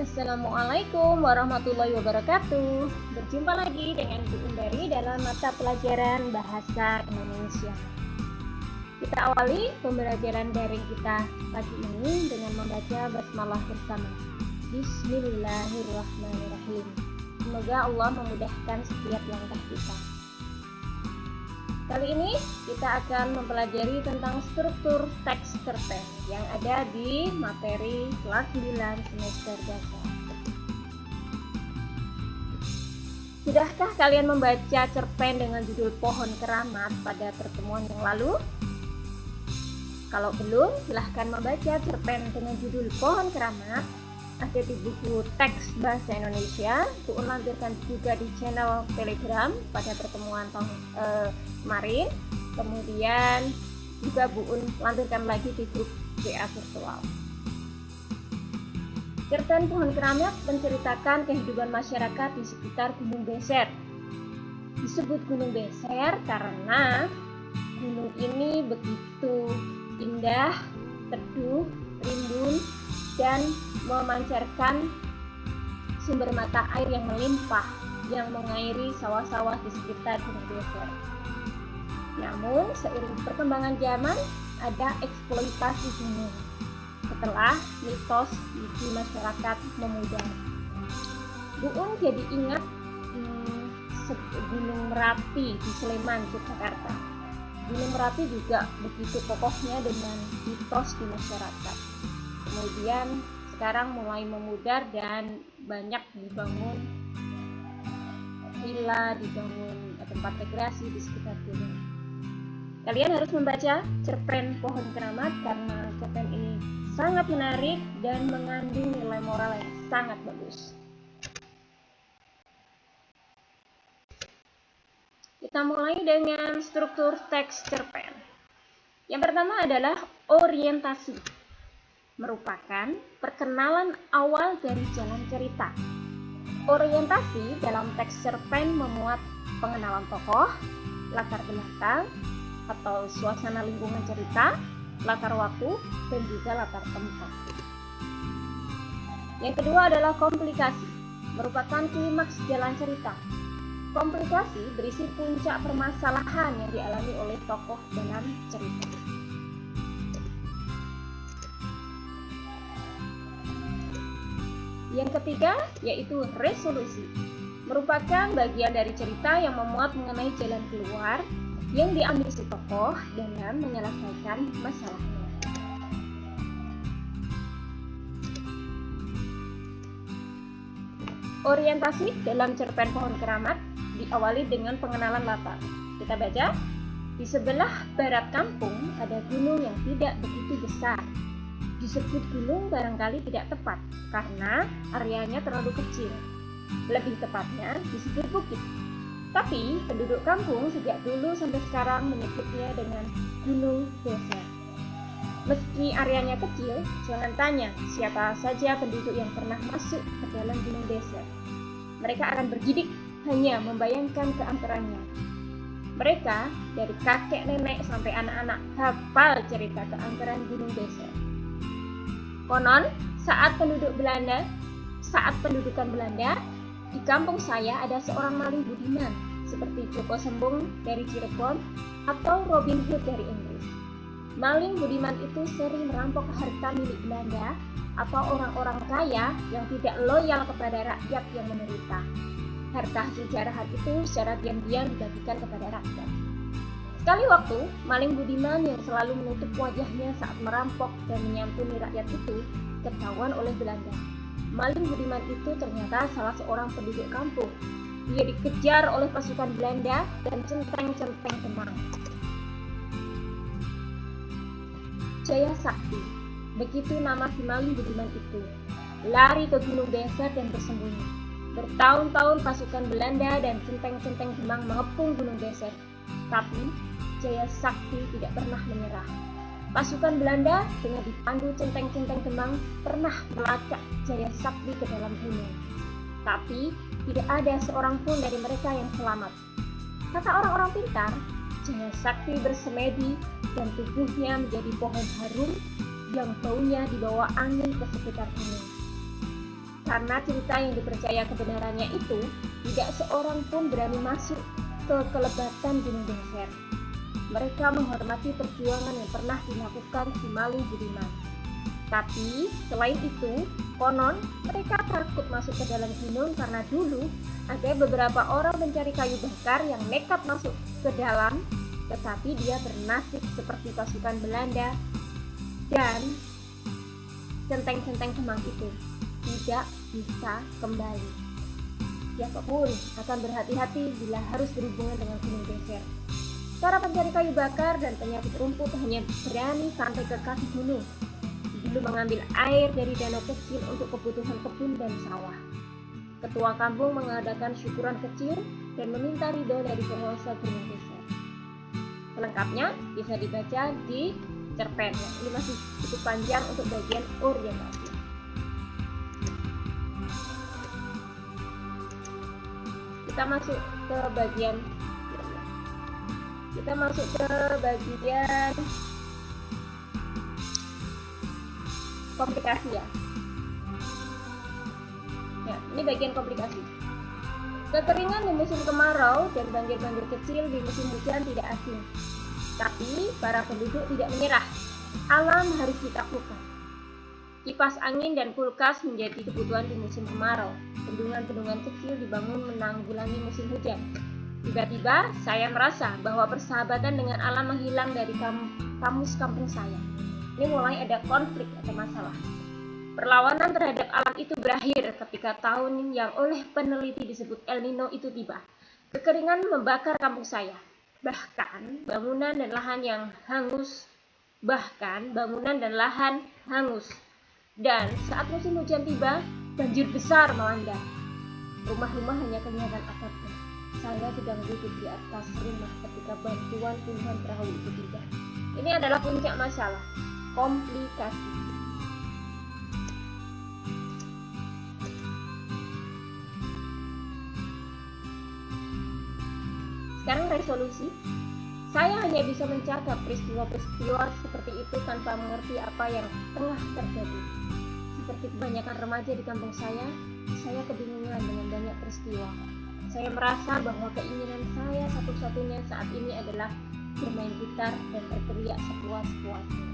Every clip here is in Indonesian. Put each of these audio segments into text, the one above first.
Assalamualaikum warahmatullahi wabarakatuh. Berjumpa lagi dengan Bu Undari dalam mata pelajaran Bahasa Indonesia. Kita awali pembelajaran daring kita pagi ini dengan membaca basmalah bersama. Bismillahirrahmanirrahim. Semoga Allah memudahkan setiap langkah kita. Kali ini kita akan mempelajari tentang struktur teks cerpen yang ada di materi kelas 9 semester dasar. Sudahkah kalian membaca cerpen dengan judul Pohon Keramat pada pertemuan yang lalu? Kalau belum, silahkan membaca cerpen dengan judul Pohon Keramat. Ada di buku teks bahasa Indonesia. Bu lampirkan juga di channel Telegram pada pertemuan kemarin. Kemudian juga Bu lampirkan lagi di grup WA virtual. Cerpen Pohon Keramat menceritakan kehidupan masyarakat di sekitar Gunung Beser. Disebut Gunung Beser karena gunung ini begitu indah, teduh, rimbun, dan memancarkan sumber mata air yang melimpah yang mengairi sawah-sawah di sekitar Gunung Beser. Namun, seiring perkembangan zaman, ada eksploitasi gunung setelah mitos di masyarakat memudar. Bu jadi ingat Gunung Merapi di Sleman, Yogyakarta. Gunung Merapi juga begitu kokohnya dengan mitos di masyarakat. Kemudian sekarang mulai memudar dan banyak dibangun villa, dibangun tempat rekreasi di sekitar gunung. Kalian harus membaca cerpen Pohon Keramat karena cerpen ini sangat menarik dan mengandung nilai moral yang sangat bagus. Kita mulai dengan struktur teks cerpen. Yang pertama adalah orientasi, merupakan perkenalan awal dari jalan cerita. Orientasi dalam teks cerpen memuat pengenalan tokoh, latar belakang, atau suasana lingkungan cerita, latar waktu, dan juga latar tempat. Yang kedua adalah komplikasi, merupakan klimaks jalan cerita. Komplikasi berisi puncak permasalahan yang dialami oleh tokoh dalam cerita. Yang ketiga yaitu resolusi, merupakan bagian dari cerita yang memuat mengenai jalan keluar yang diambil si tokoh dalam menyelesaikan masalahnya. Orientasi dalam cerpen Pohon Keramat diawali dengan pengenalan latar. Kita baca, di sebelah barat kampung ada gunung yang tidak begitu besar. Disebut gunung barangkali tidak tepat karena areanya terlalu kecil. Lebih tepatnya disebut bukit. Tapi penduduk kampung sejak dulu sampai sekarang menyebutnya dengan Gunung Beser. Meski areanya kecil, jangan tanya siapa saja penduduk yang pernah masuk ke dalam Gunung Beser. Mereka akan bergidik hanya membayangkan keangkerannya. Mereka dari kakek nenek sampai anak-anak hafal cerita keangkeran Gunung Beser. Konon, saat pendudukan Belanda, di kampung saya ada seorang maling budiman, seperti Joko Sembung dari Cirebon atau Robin Hood dari Inggris. Maling budiman itu sering merampok harta milik Belanda atau orang-orang kaya yang tidak loyal kepada rakyat yang menderita. Harta hasil jarahan itu secara diam-diam dibagikan kepada rakyat. Sekali waktu, maling budiman yang selalu menutup wajahnya saat merampok dan menyantuni rakyat itu ketahuan oleh Belanda. Maling budiman itu ternyata salah seorang penduduk kampung. Dia dikejar oleh pasukan Belanda dan centeng-centeng kemang. Jaya Sakti, begitu nama si maling budiman itu, lari ke Gunung Beser dan bersembunyi. Bertahun-tahun pasukan Belanda dan centeng-centeng kemang mengepung Gunung Beser, tapi Jaya Sakti tidak pernah menyerah. Pasukan Belanda dengan dipandu centeng-centeng kemang pernah melacak Jaya Sakti ke dalam gunung. Tapi tidak ada seorang pun dari mereka yang selamat. Kata orang-orang pintar, Jaya Sakti bersemedi dan tubuhnya menjadi pohon harum yang baunya dibawa angin ke sekitar gunung. Karena cerita yang dipercaya kebenarannya itu, tidak seorang pun berani masuk ke kelebatan Gunung Beser. Mereka menghormati perjuangan yang pernah dilakukan si maling budiman. Tapi selain itu, konon mereka takut masuk ke dalam gunung karena dulu ada beberapa orang pencari kayu bakar yang nekat masuk ke dalam, tetapi dia bernasib seperti pasukan Belanda dan centeng-centeng Kemang itu tidak bisa kembali. Siapapun akan berhati-hati bila harus berhubungan dengan Gunung Beser. Para pencari kayu bakar dan penyakit rumput hanya berani sampai ke kaki gunung, dulu mengambil air dari danau kecil untuk kebutuhan kebun dan sawah. Ketua kampung mengadakan syukuran kecil dan meminta ridho dari penguasa Gunung Beser. Selengkapnya bisa dibaca di cerpen. Ini masih cukup panjang untuk bagian orientasi. Kita masuk ke bagian komplikasi ya. Ini bagian komplikasi. Kekeringan di musim kemarau dan banjir-banjir kecil di musim hujan tidak asing. Tapi para penduduk tidak menyerah. Alam harus ditaklukkan. Kipas angin dan kulkas menjadi kebutuhan di musim kemarau. Bendungan-bendungan kecil dibangun menanggulangi musim hujan. Tiba-tiba saya merasa bahwa persahabatan dengan alam menghilang dari kamus kampung saya. Ini mulai ada konflik atau masalah. Perlawanan terhadap alam itu berakhir ketika tahun yang oleh peneliti disebut El Nino itu tiba. Kekeringan membakar kampung saya. Bahkan bangunan dan lahan hangus. Dan saat musim hujan tiba, banjir besar melanda. Rumah-rumah hanya kelihatan atapnya. Saya sedang duduk di atas rumah ketika bantuan puluhan perahu itu tiba. Ini adalah puncak masalah, komplikasi. Sekarang resolusi. Saya hanya bisa mencatat peristiwa-peristiwa seperti itu tanpa mengerti apa yang tengah terjadi. Seperti kebanyakan remaja di kampung saya kebingungan dengan banyak peristiwa. Saya merasa bahwa keinginan saya satu-satunya saat ini adalah bermain gitar dan berteriak sepuas-puasnya.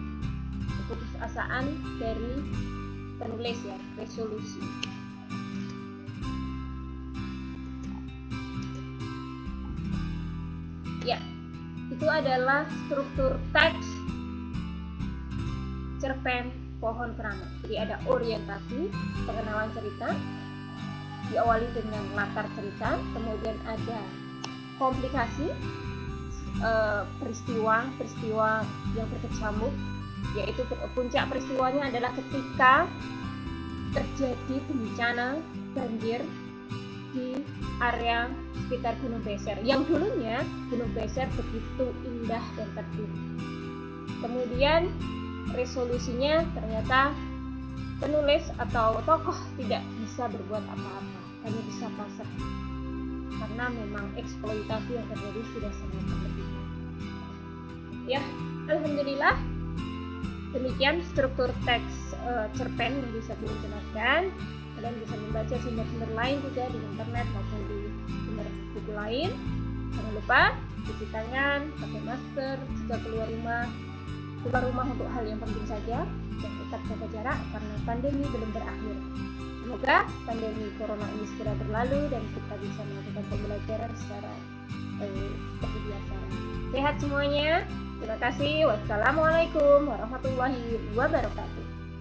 Keputusasaan dari penulis ya, resolusi. Ya, itu adalah struktur teks cerpen Pohon Keramat. Jadi ada orientasi, pengenalan cerita, diawali dengan latar cerita, kemudian ada komplikasi, peristiwa yang berkecamuk, yaitu puncak peristiwanya adalah ketika terjadi bencana banjir di area sekitar Gunung Beser, yang dulunya Gunung Beser begitu indah dan teduh. Kemudian resolusinya ternyata penulis atau tokoh tidak bisa berbuat apa-apa, hanya bisa pasrah karena memang eksploitasi yang terjadi sudah sangat berlebihan. Ya, alhamdulillah demikian struktur teks cerpen yang bisa dijelaskan. Kalian bisa membaca sumber-sumber lain juga di internet maupun di sumber buku lain. Jangan lupa cuci tangan, pakai masker jika keluar rumah untuk hal yang penting saja, dan tetap jaga jarak karena pandemi belum berakhir. Semoga pandemi corona ini segera berlalu dan kita bisa melakukan pembelajaran secara seperti biasa. Sehat semuanya. Terima kasih. Wassalamualaikum warahmatullahi wabarakatuh.